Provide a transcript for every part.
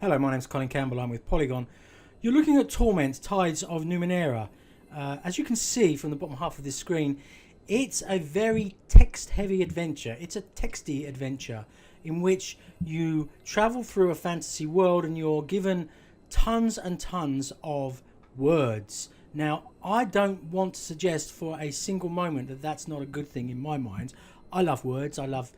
Hello, my name's Colin Campbell. I'm with Polygon. You're looking at Torment, Tides of Numenera. As you can see from the bottom half of this screen, it's a very text-heavy adventure. It's a texty adventure in which you travel through a fantasy world and you're given tons and tons of words. Now, I don't want to suggest for a single moment that that's not a good thing in my mind. I love words. I love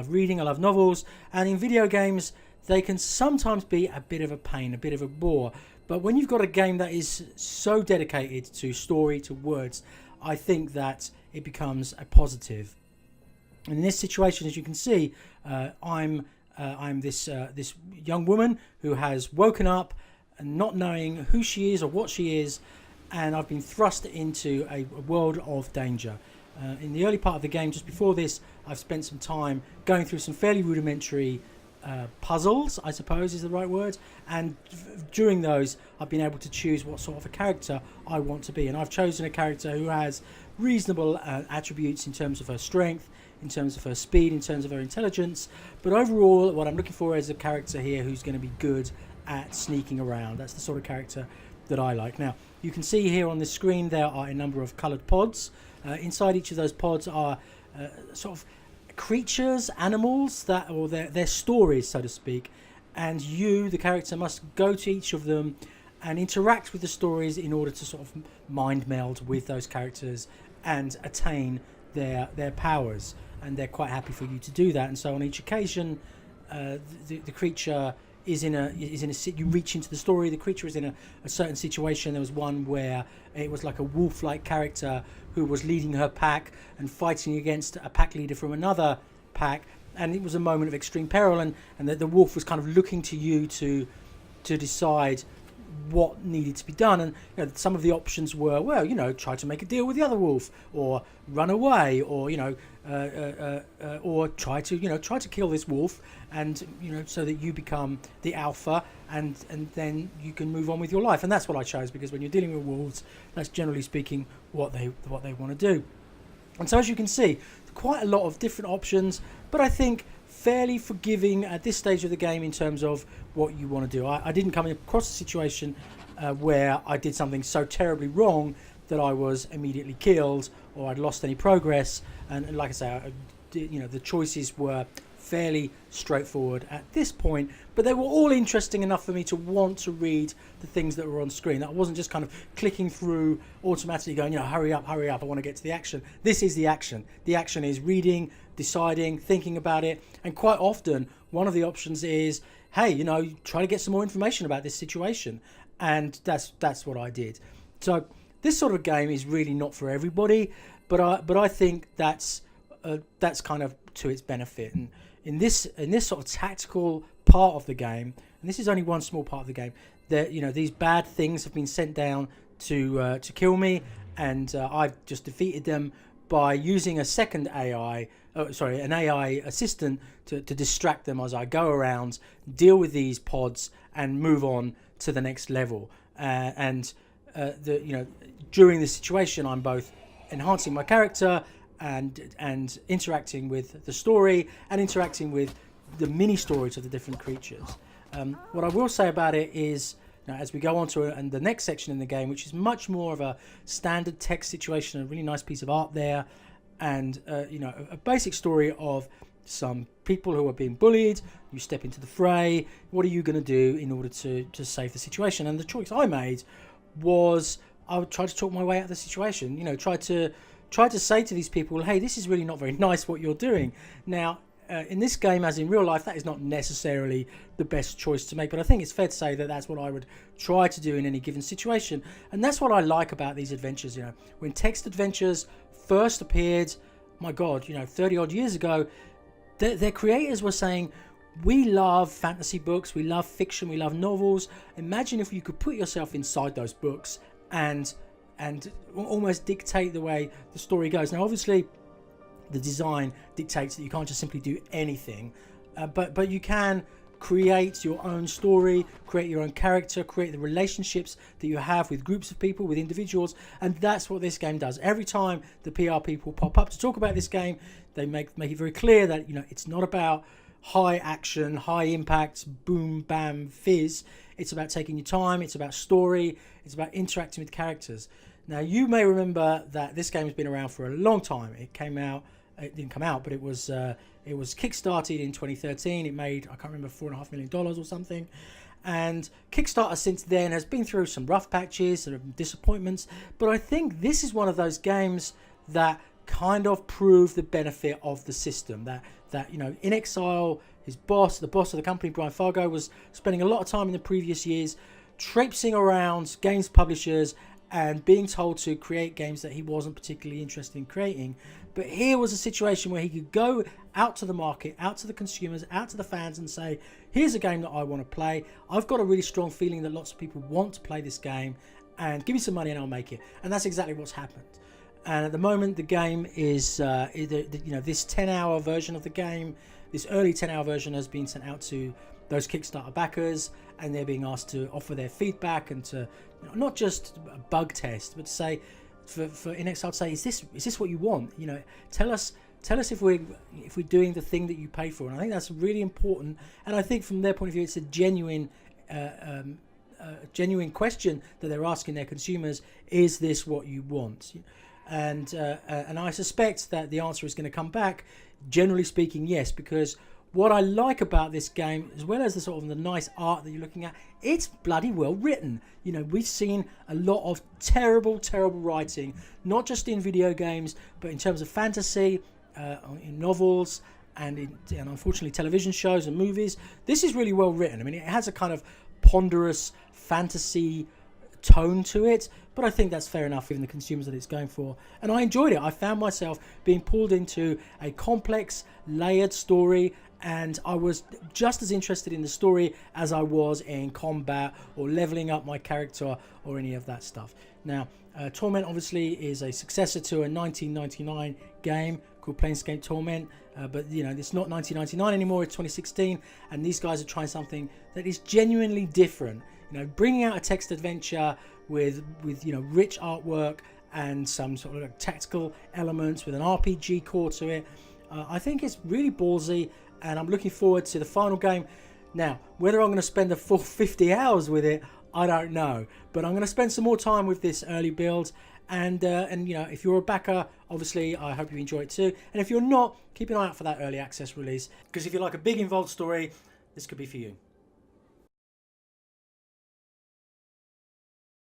reading. I love novels. And in video games, they can sometimes be a bit of a pain, a bit of a bore. But when you've got a game that is so dedicated to story, to words, I think that it becomes a positive. And in this situation, as you can see, I'm this young woman who has woken up and not knowing who she is or what she is, and I've been thrust into a world of danger. In the early part of the game, just before this, I've spent some time going through some fairly rudimentary puzzles, I suppose is the right word, and during those I've been able to choose what sort of a character I want to be, and I've chosen a character who has reasonable attributes in terms of her strength, in terms of her speed, in terms of her intelligence, but overall what I'm looking for is a character here who's going to be good at sneaking around. That's the sort of character that I like. Now you can see here on this screen there are a number of coloured pods. Inside each of those pods are sort of creatures, animals, that or their stories, so to speak, and you, the character, must go to each of them and interact with the stories in order to sort of mind meld with those characters and attain their powers, and they're quite happy for you to do that. And so on each occasion, the creature is in a you reach into the story, the creature is in a certain situation. There was one where it was like a wolf-like character who was leading her pack and fighting against a pack leader from another pack, and it was a moment of extreme peril, and the wolf was kind of looking to you to decide what needed to be done. And some of the options were, well, try to make a deal with the other wolf, or run away, or or try to kill this wolf, and so that you become the alpha, and then you can move on with your life. And that's what I chose, because when you're dealing with wolves, that's generally speaking what they want to do. And so as you can see, quite a lot of different options, but I think fairly forgiving at this stage of the game in terms of what you want to do. I didn't come across a situation where I did something so terribly wrong that I was immediately killed or I'd lost any progress. And like I say, the choices were fairly straightforward at this point, but they were all interesting enough for me to want to read the things that were on screen. That wasn't just kind of clicking through automatically going, hurry up, I want to get to the action. This is the action. The action is reading, deciding, thinking about it, and quite often one of the options is, hey, try to get some more information about this situation, and that's what I did. So this sort of game is really not for everybody, but I think that's kind of to its benefit. And in this sort of tactical part of the game, and this is only one small part of the game, that these bad things have been sent down to kill me, and I've just defeated them by using a second an AI assistant to distract them as I go around, deal with these pods, and move on to the next level. During this situation, I'm both enhancing my character and interacting with the story and interacting with the mini stories of the different creatures. What I will say about it is, as we go on to the next section in the game, which is much more of a standard text situation, a really nice piece of art there, and a basic story of some people who are being bullied. You step into the fray. What are you going to do in order to save the situation? And the choice I made was I would try to talk my way out of the situation. Try to say to these people, hey, this is really not very nice what you're doing. Now, in this game, as in real life, that is not necessarily the best choice to make, but I think it's fair to say that that's what I would try to do in any given situation. And that's what I like about these adventures. When text adventures first appeared, my God, 30 odd years ago, their creators were saying, we love fantasy books, we love fiction, we love novels. Imagine if you could put yourself inside those books and almost dictate the way the story goes. Now, obviously, the design dictates that you can't just simply do anything, but you can create your own story, create your own character, create the relationships that you have with groups of people, with individuals, and that's what this game does. Every time the PR people pop up to talk about this game, they make it very clear that it's not about high action, high impact, boom, bam, fizz. It's about taking your time. It's about story. It's about interacting with characters. Now, you may remember that this game has been around for a long time. It didn't come out, but it was kickstarted in 2013. It made, I can't remember, $4.5 million or something. And Kickstarter since then has been through some rough patches, some disappointments. But I think this is one of those games that kind of prove the benefit of the system. That In Exile, the boss of the company, Brian Fargo, was spending a lot of time in the previous years traipsing around games publishers and being told to create games that he wasn't particularly interested in creating. But here was a situation where he could go out to the market, out to the consumers, out to the fans and say, here's a game that I want to play. I've got a really strong feeling that lots of people want to play this game, and give me some money and I'll make it. And that's exactly what's happened. And at the moment, the game is, this 10-hour version of the game, this early 10-hour version has been sent out to those Kickstarter backers, and they're being asked to offer their feedback and to not just a bug test, but to say, for In Exile, to say, is this what you want? Tell us if we're doing the thing that you pay for. And I think that's really important. And I think from their point of view, it's a genuine question that they're asking their consumers: is this what you want? And I suspect that the answer is going to come back, generally speaking, yes, because what I like about this game, as well as the nice art that you're looking at, it's bloody well written. We've seen a lot of terrible writing, not just in video games, but in terms of fantasy, in novels, and unfortunately television shows and movies. This is really well written. I mean, it has a kind of ponderous fantasy tone to it, but I think that's fair enough given the consumers that it's going for. And I enjoyed it. I found myself being pulled into a complex, layered story, and I was just as interested in the story as I was in combat or leveling up my character or any of that stuff. Now, Torment obviously is a successor to a 1999 game called Planescape Torment, but it's not 1999 anymore, it's 2016, and these guys are trying something that is genuinely different. Bringing out a text adventure with rich artwork and some sort of tactical elements with an RPG core to it. I think it's really ballsy, and I'm looking forward to the final game. Now, whether I'm going to spend the full 50 hours with it, I don't know, but I'm going to spend some more time with this early build. And if you're a backer, obviously I hope you enjoy it too. And if you're not, keep an eye out for that early access release, because if you like a big involved story, this could be for you.